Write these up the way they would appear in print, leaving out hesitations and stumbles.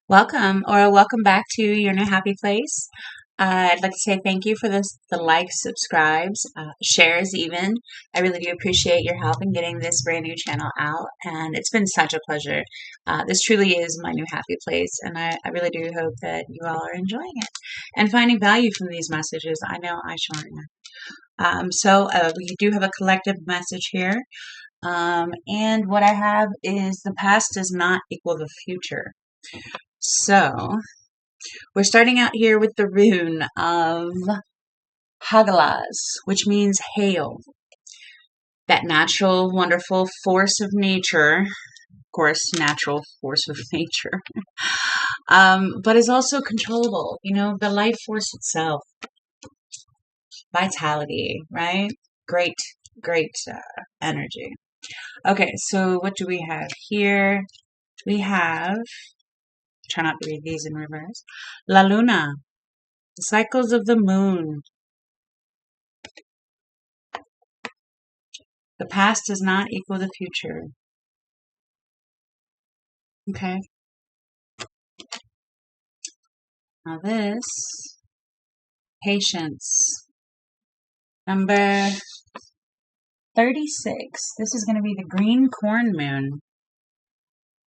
Welcome back to your new happy place. I'd like to say thank you for the likes, subscribes, shares even. I really do appreciate your help in getting this brand new channel out, and it's been such a pleasure. This truly is my new happy place, and I really do hope that you all are enjoying it and finding value from these messages. I know I sure am. We do have a collective message here, and what I have is the past does not equal the future. So, we're starting out here with the rune of Hagalaz, which means hail. That natural, wonderful force of nature, of course, natural force of nature, but is also controllable. The life force itself, vitality, right? Great, great energy. Okay, so what do we have here? We have, try not to read these in reverse, La Luna, the cycles of the moon. The past does not equal the future. Okay. Now this, patience. Number 36. This is going to be the green corn moon.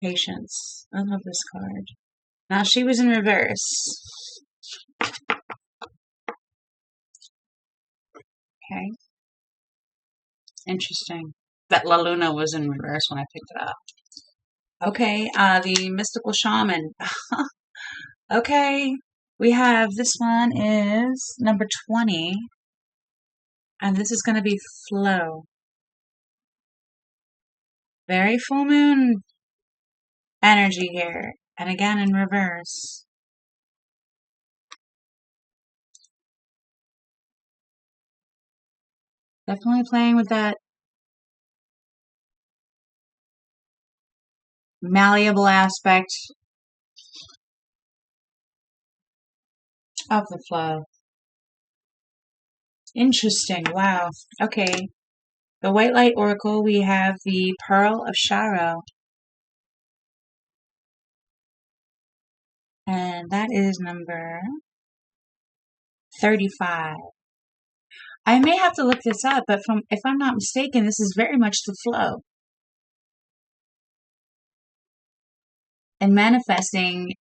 Patience. I love this card. Now she was in reverse. Okay. Interesting. That La Luna was in reverse when I picked it up. Okay, the mystical shaman. Okay, we have this one is number 20, and this is going to be flow. Very full moon energy here, and again in reverse. Definitely playing with that malleable aspect of the flow. Interesting. Wow. Okay. The White Light Oracle, we have the Pearl of Sharo. And that is number 35. I may have to look this up, but if I'm not mistaken, this is very much the flow. And manifesting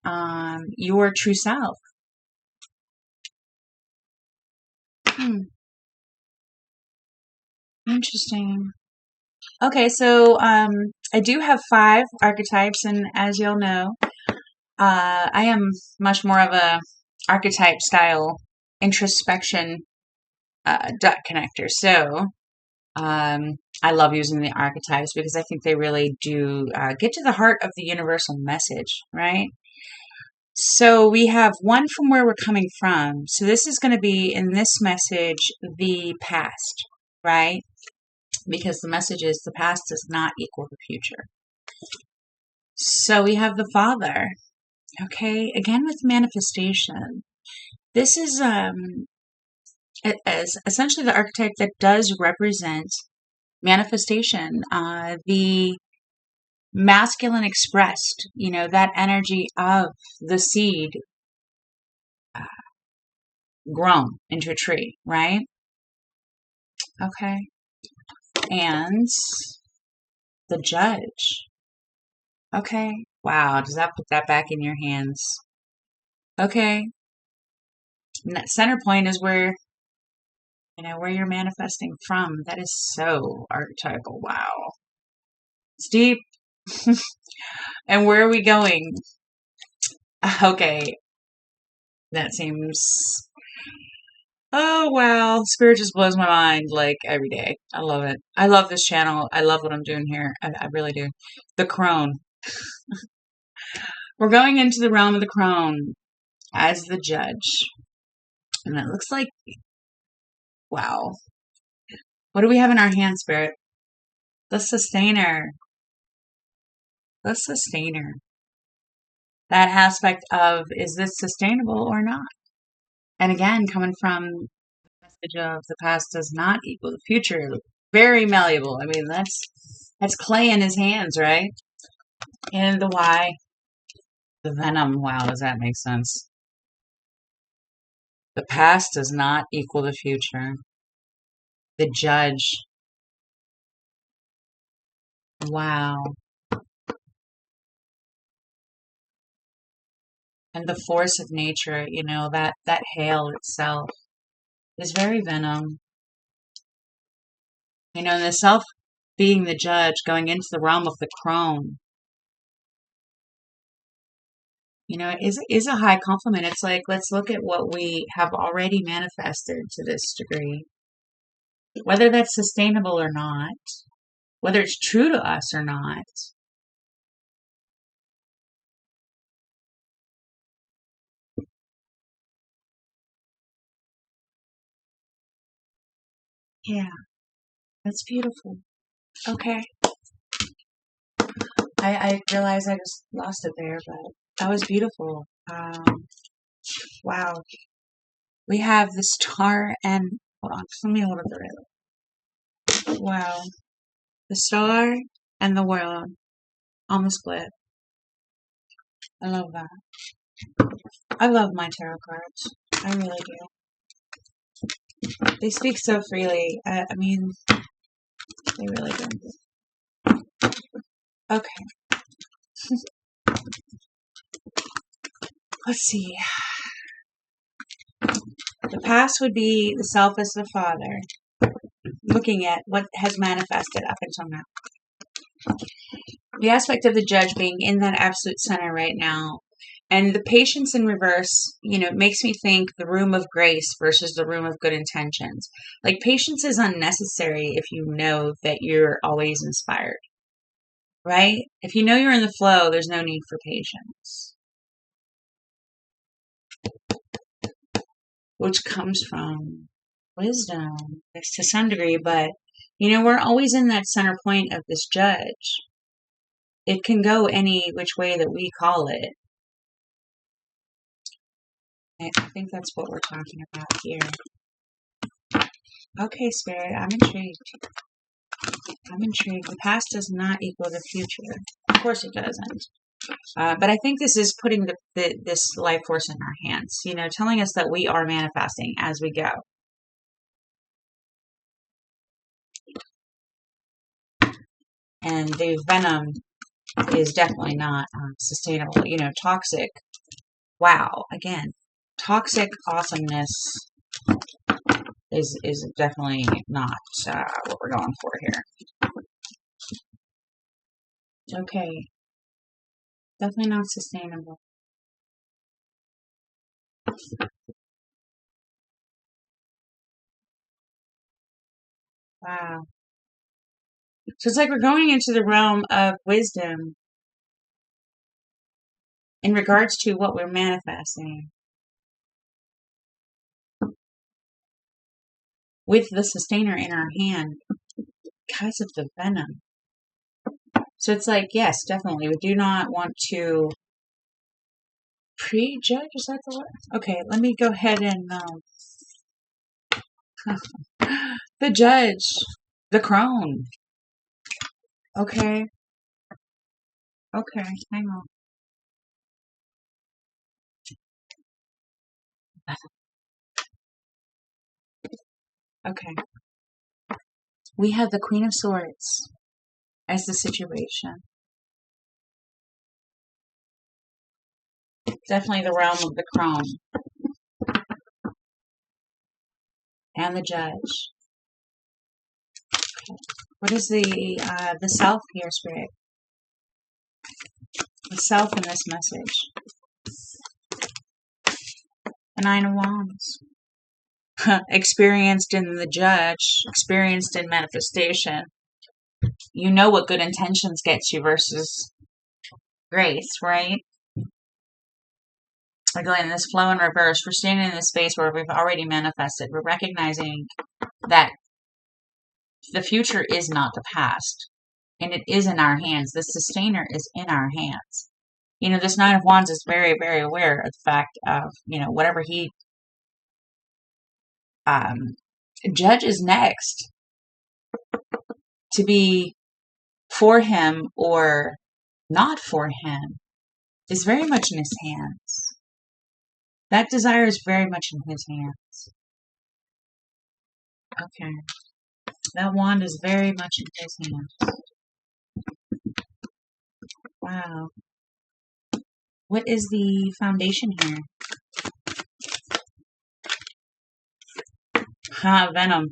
your true self. Interesting. Okay, so I do have 5 archetypes, and as you'll know, I am much more of a archetype style introspection dot connector. So I love using the archetypes because I think they really do get to the heart of the universal message, right? So we have one from where we're coming from. So this is going to be in this message the past, right? Because the message is the past does not equal the future. So we have the Father. Okay, again with manifestation. This is essentially the archetype that does represent manifestation, the masculine expressed, that energy of the seed grown into a tree, right? Okay. And the Judge. Okay. Wow, does that put that back in your hands? Okay. And that center point is where you're manifesting from. That is so archetypal. Wow. It's deep. And where are we going? Okay. That seems... Oh, wow. Spirit just blows my mind like every day. I love it. I love this channel. I love what I'm doing here. I really do. The crone. We're going into the realm of the crone as the Judge. And it looks like... Wow. What do we have in our hand, Spirit? The Sustainer. The Sustainer. That aspect of, is this sustainable or not? And again, coming from the message of the past does not equal the future. Very malleable. I mean, that's clay in his hands, right? And the why. The venom. Wow, does that make sense? The past does not equal the future. The judge. Wow. And the force of nature, that hail itself is very venom. And the self being the judge, going into the realm of the crone, is a high compliment. It's like, let's look at what we have already manifested to this degree, whether that's sustainable or not, whether it's true to us or not. Yeah, that's beautiful. Okay. I realize I just lost it there, but that was beautiful. Wow. We have the star and, hold on, let me hold up the rail. Wow. The star and the world on the split. I love that. I love my tarot cards. I really do. They speak so freely. I mean, they really do. Okay. Let's see. The past would be the self as the father, looking at what has manifested up until now. The aspect of the judge being in that absolute center right now. And the patience in reverse, makes me think the room of grace versus the room of good intentions. Like, patience is unnecessary if you know that you're always inspired, right? If you know you're in the flow, there's no need for patience. Which comes from wisdom, to some degree, but, we're always in that center point of this judge. It can go any which way that we call it. I think that's what we're talking about here. Okay, Spirit, I'm intrigued. The past does not equal the future. Of course it doesn't. But I think this is putting this life force in our hands, telling us that we are manifesting as we go. And the venom is definitely not sustainable. Toxic. Wow. Again, toxic awesomeness is definitely not what we're going for here. Okay. Definitely not sustainable. Wow. So it's like we're going into the realm of wisdom in regards to what we're manifesting with the sustainer in our hand because of the venom. So it's like, yes, definitely. We do not want to prejudge. Is that the word? Okay, let me go ahead and the judge, the crone. Okay. Okay, hang on. Okay. We have the Queen of Swords as the situation. Definitely the realm of the crone. And the judge. Okay. What is the self here, Spirit? The self in this message. The Nine of Wands. Experienced in the judge, experienced in manifestation. You know what good intentions gets you versus grace, right? We're going in this flow in reverse. We're standing in this space where we've already manifested. We're recognizing that the future is not the past. And it is in our hands. The sustainer is in our hands. This Nine of Wands is very, very aware of the fact of, whatever he judges next to be for him or not for him is very much in his hands. That desire is very much in his hands. Okay. That wand is very much in his hands. Wow. What is the foundation here? Venom.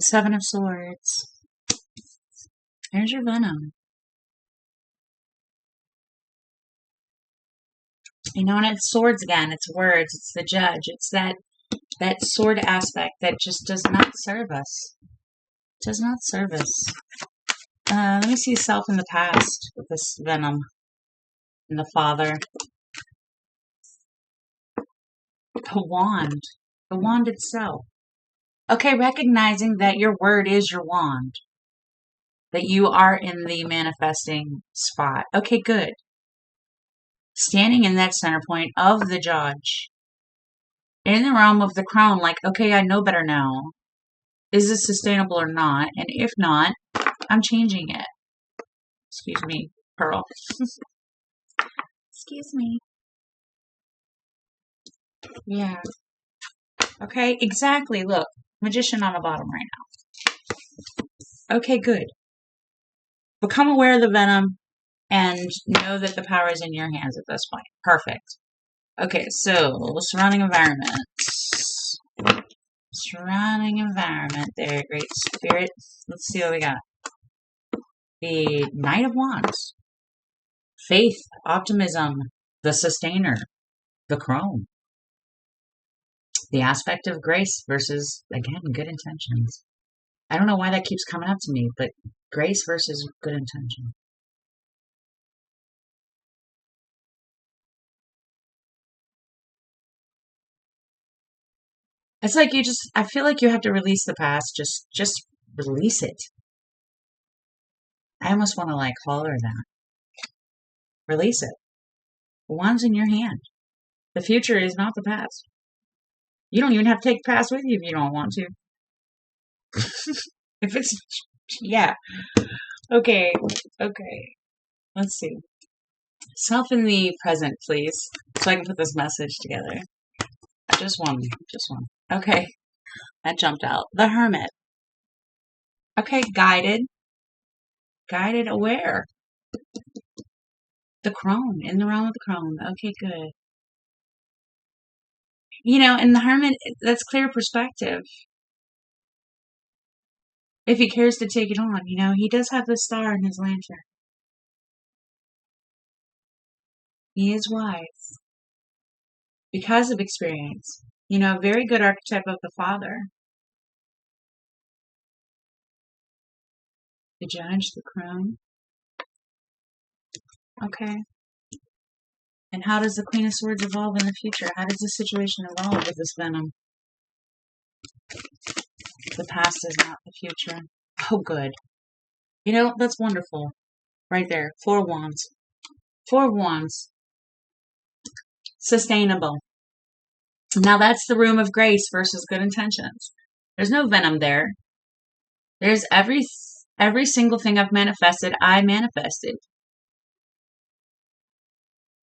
Seven of Swords. There's your venom. You know, and it's swords again. It's words. It's the judge. It's that sword aspect that just does not serve us. Does not serve us. Let me see self in the past with this venom and the father. The wand. The wand itself. Okay, recognizing that your word is your wand. That you are in the manifesting spot. Okay, good. Standing in that center point of the judge. In the realm of the crown, like, okay, I know better now. Is this sustainable or not? And if not, I'm changing it. Excuse me, Pearl. Excuse me. Yeah. Okay, exactly. Look, Magician on the bottom right now. Okay, good. Become aware of the venom and know that the power is in your hands at this point. Perfect. Okay, so surrounding environment. Surrounding environment there, Great Spirit. Let's see what we got. The Knight of Wands. Faith, optimism, the Sustainer, the Crone. The aspect of grace versus, again, good intentions. I don't know why that keeps coming up to me, but grace versus good intention. It's like I feel like you have to release the past. Just release it. I almost want to like holler that. Release it. The wand's in your hand. The future is not the past. You don't even have to take the past with you if you don't want to. If it's, yeah. Okay. Let's see. Self in the present, please. So I can put this message together. Just one. Okay. That jumped out. The Hermit. Okay, guided. Guided, aware. The Crone. In the realm of the Crone. Okay, good. You know, and the Hermit, that's clear perspective. If he cares to take it on, you know, he does have the star in his lantern. He is wise. Because of experience. You know, a very good archetype of the father. The Judge, the Crone. Okay. And how does the Queen of Swords evolve in the future? How does the situation evolve with this venom? The past is not the future. Oh, good. You know, that's wonderful. Right there. 4 wands. 4 wands. Sustainable. Now that's the room of grace versus good intentions. There's no venom there. There's every single thing I've manifested, I manifested.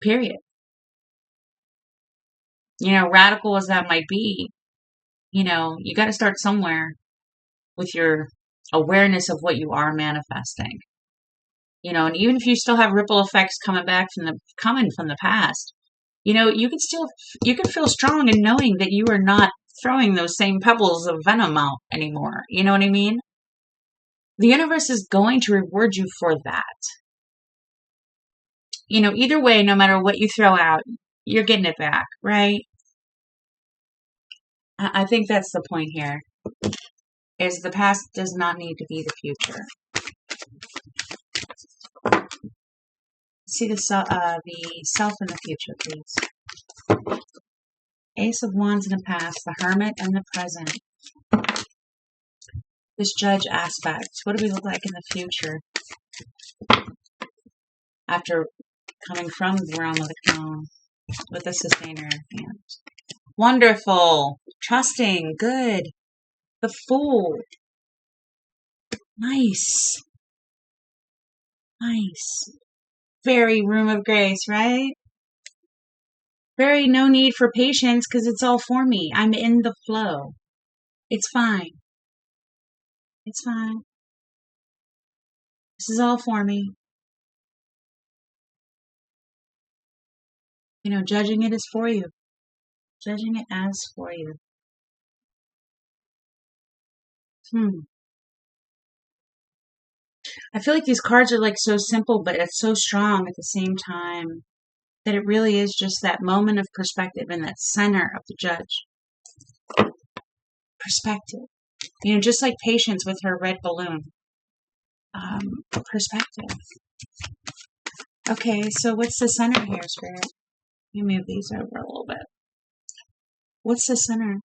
Period. You know, radical as that might be, you know, you got to start somewhere with your awareness of what you are manifesting. You know, and even if you still have ripple effects coming from the past, you know, you can feel strong in knowing that you are not throwing those same pebbles of venom out anymore. You know what I mean? The universe is going to reward you for that. You know, either way, no matter what you throw out, you're getting it back, right? I think that's the point here. Is the past does not need to be the future. See the self in the future, please. Ace of Wands in the past, the Hermit and the present. This Judge aspect. What do we look like in the future? After coming from the realm of the Crown with the Sustainer in hand. Wonderful. Trusting. Good. The Fool. Nice. very room of grace, right? Very no need for patience because it's all for me. I'm in the flow. It's fine. It's fine. This is all for me. Judging it is for you. Judging it as for you. I feel like these cards are like so simple, but it's so strong at the same time that it really is just that moment of perspective in that center of the judge. Perspective. Just like Patience with her red balloon. Perspective. Okay, so what's the center here, Spirit? Let me move these over a little bit. What's the center?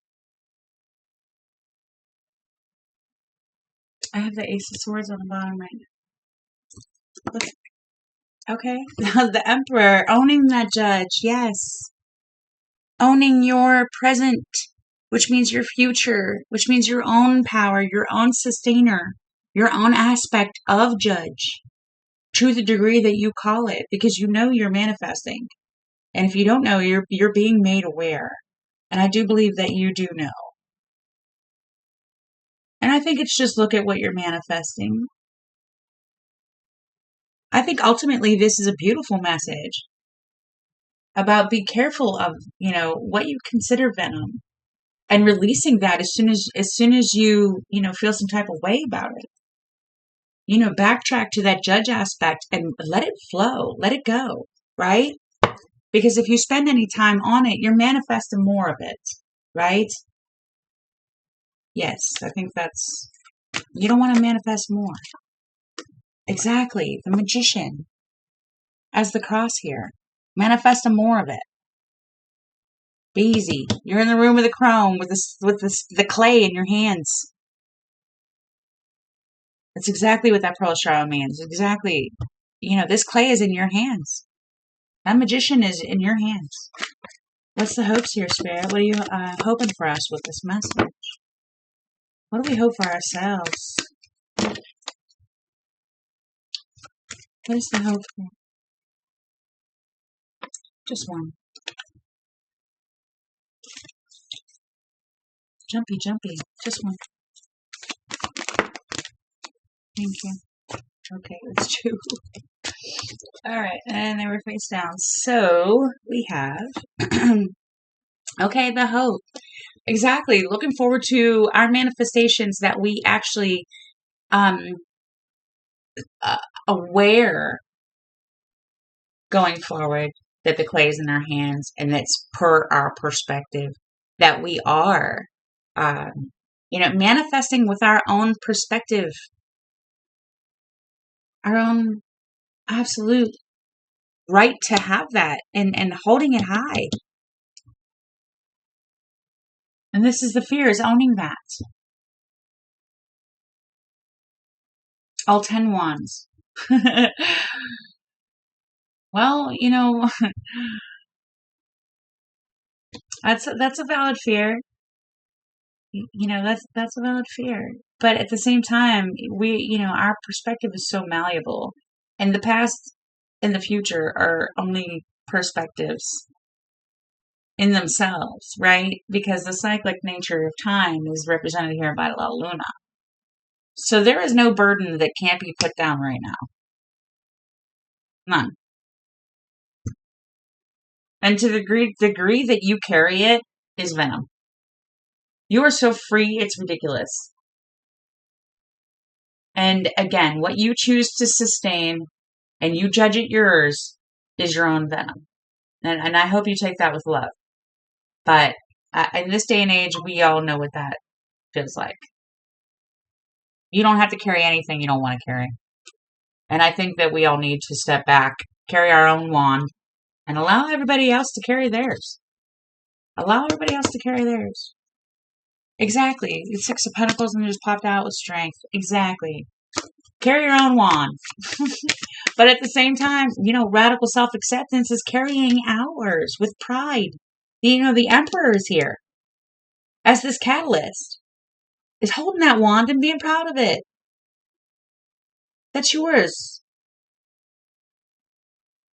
I have the Ace of Swords on the bottom right now. Okay. The Emperor, owning that judge, yes. Owning your present, which means your future, which means your own power, your own sustainer, your own aspect of judge, to the degree that you call it, because you're manifesting. And if you don't know, you're being made aware. And I do believe that you do know. And I think it's just look at what you're manifesting. I think ultimately this is a beautiful message about be careful of, what you consider venom and releasing that as soon as you, feel some type of way about it. Backtrack to that judge aspect and let it flow, let it go, right? Because if you spend any time on it, you're manifesting more of it, right? Yes, I think you don't want to manifest more. Exactly, the Magician as the cross here. Manifest more of it. Be easy. You're in the room with the chrome with the clay in your hands. That's exactly what that Pearl of Sorrow means. Exactly. This clay is in your hands. That Magician is in your hands. What's the hopes here, Spirit? What are you hoping for us with this message? What do we hope for ourselves? What is the hope for? Just one. Jumpy. Just one. Thank you. Okay, that's two. Alright, and they were face down. So, we have... okay, the hope. Exactly. Looking forward to our manifestations that we actually aware going forward that the clay is in our hands and that's per our perspective that we are manifesting with our own perspective, our own absolute right to have that and holding it high. And this is the fear, is owning that. All 10 wands. Well, that's a valid fear. That's a valid fear. But at the same time, our perspective is so malleable. And the past and the future are only perspectives in themselves, right? Because the cyclic nature of time is represented here by La Luna. So there is no burden that can't be put down right now. None. And to the degree that you carry it is venom. You are so free, it's ridiculous. And again, what you choose to sustain and you judge it yours is your own venom. And I hope you take that with love. But in this day and age, we all know what that feels like. You don't have to carry anything you don't want to carry. And I think that we all need to step back, carry our own wand, and allow everybody else to carry theirs. Allow everybody else to carry theirs. Exactly. The Six of Pentacles and just popped out with strength. Exactly. Carry your own wand. But at the same time, radical self-acceptance is carrying ours with pride. The Emperor is here as this catalyst. Is holding that wand and being proud of it. That's yours.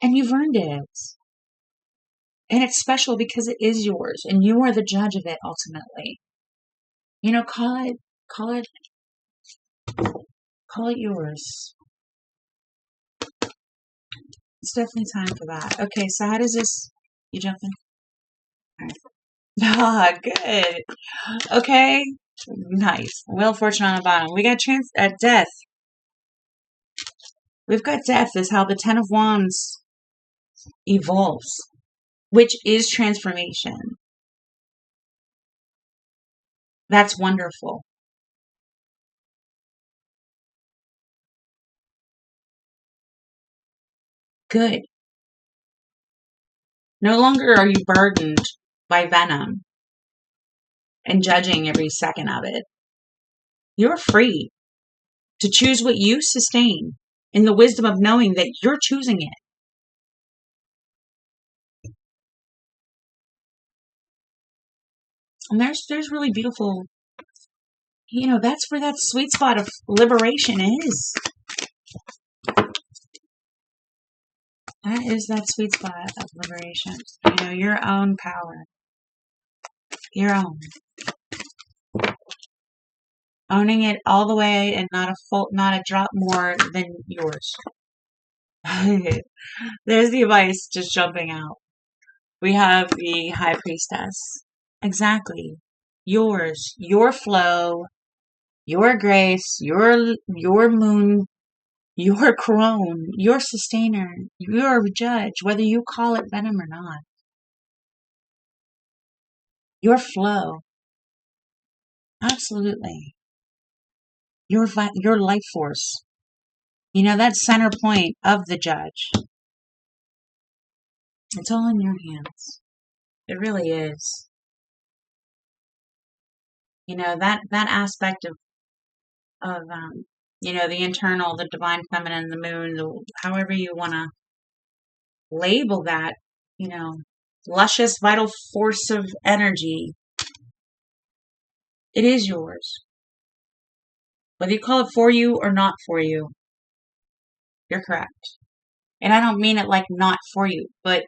And you've earned it. And it's special because it is yours and you are the judge of it ultimately. You know, call it, call it yours. It's definitely time for that. Okay, so how does this, you jump in? All right. Ah, good. Okay, nice. Wheel of Fortune on the bottom. We got death. We've got death is how the Ten of Wands evolves, which is transformation. That's wonderful. Good. No longer are you burdened by venom and judging every second of it. You're free to choose what you sustain in the wisdom of knowing that you're choosing it. And there's really beautiful, that's where that sweet spot of liberation is. That is that sweet spot of liberation. Your own power. Your own. Owning it all the way and not a drop more than yours. There's the advice just jumping out. We have the High Priestess. Exactly. Yours. Your flow. Your grace. Your moon. Your crone. Your sustainer. Your judge. Whether you call it venom or not. Your flow. Absolutely. Your life force. That center point of the judge. It's all in your hands. It really is. That aspect of the internal, the divine feminine, the moon, however you want to label that, luscious vital force of energy. It is yours. Whether you call it for you or not for you, you're correct. And I don't mean it like not for you, but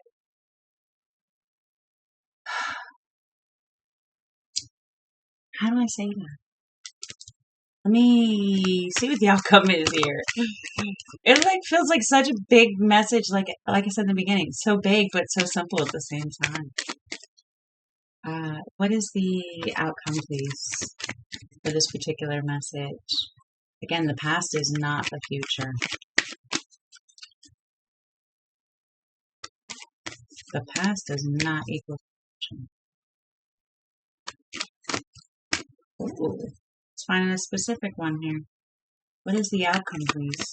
how do I say that? Let me see what the outcome is here. It feels like such a big message, like I said in the beginning, so big but so simple at the same time. What is the outcome, please, for this particular message? Again, the past is not the future. The past does not equal future. Ooh, let's find a specific one here. What is the outcome, please?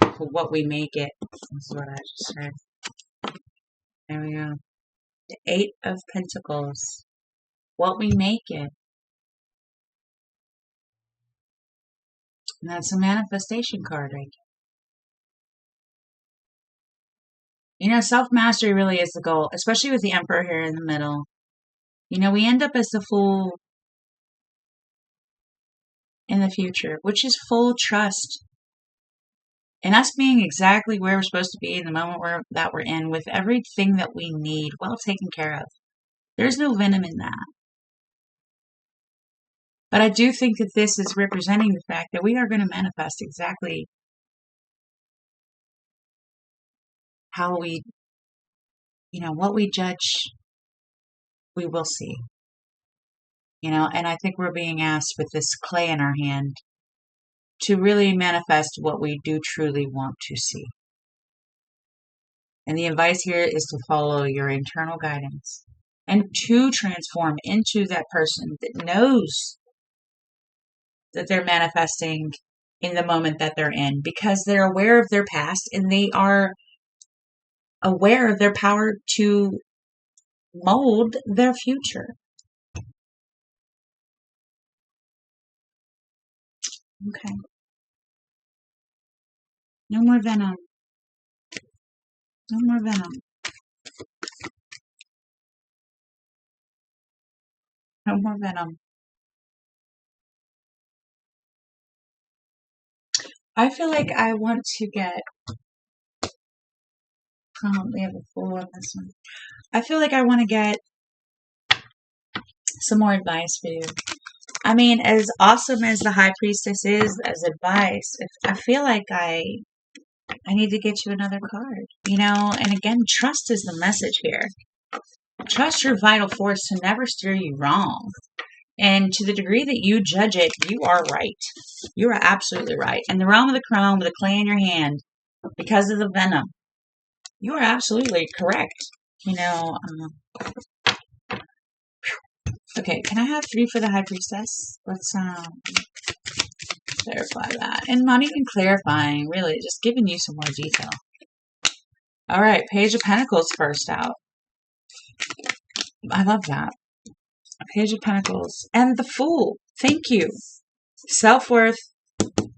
For what we make it. This is what I just read. There we go. The Eight of Pentacles. What we make it. And that's a manifestation card right here. Self-mastery really is the goal, especially with the Emperor here in the middle. We end up as the Fool in the future, which is full trust. And us being exactly where we're supposed to be in the moment that we're in, with everything that we need well taken care of. There's no venom in that. But I do think that this is representing the fact that we are going to manifest exactly how we, what we judge, we will see. And I think we're being asked with this clay in our hand to really manifest what we do truly want to see. And the advice here is to follow your internal guidance and to transform into that person that knows that they're manifesting in the moment that they're in, because they're aware of their past and they are aware of their power to mold their future. Okay. No more venom. No more venom. No more venom. I feel like I want to get We have a Fool on this one. I feel like I want to get some more advice for you. I mean, as awesome as the High Priestess is as advice, I feel like I need to get you another card. And again, trust is the message here. Trust your vital force to never steer you wrong. And to the degree that you judge it, you are right. You are absolutely right. In the realm of the crown with the clay in your hand, because of the venom, you are absolutely correct. Okay, can I have 3 for the High Priestess? Let's clarify that. And not even clarifying, really, just giving you some more detail. All right, Page of Pentacles first out. I love that. Page of Pentacles. And the Fool. Thank you. Self-worth.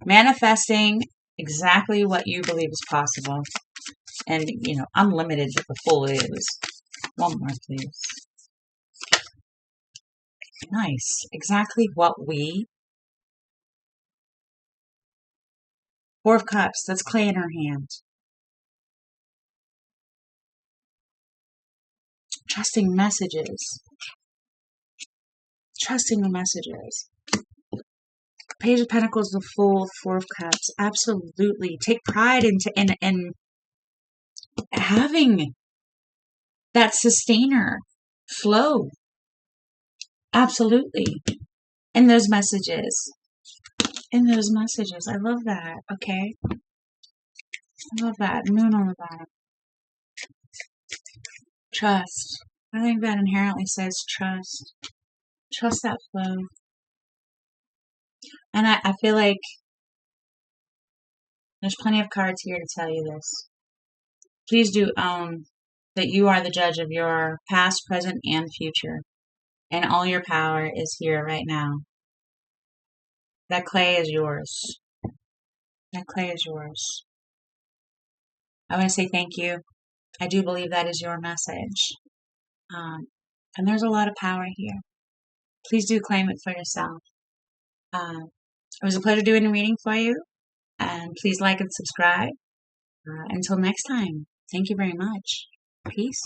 Manifesting exactly what you believe is possible. And, unlimited what the Fool is. One more, please. Nice. Exactly what we... 4 of Cups. That's clay in her hand. Trusting messages. Trusting the messages. Page of Pentacles, the Fool, 4 of Cups. Absolutely. Take pride in having that sustainer flow. Absolutely. In those messages. In those messages. I love that. Okay. I love that. Moon on the bottom. Trust. I think that inherently says trust. Trust that flow. And I feel like there's plenty of cards here to tell you this. Please do own that you are the judge of your past, present, and future. And all your power is here right now. That clay is yours. That clay is yours. I want to say thank you. I do believe that is your message. And there's a lot of power here. Please do claim it for yourself. It was a pleasure doing a reading for you. And please like and subscribe. Until next time, thank you very much. Peace.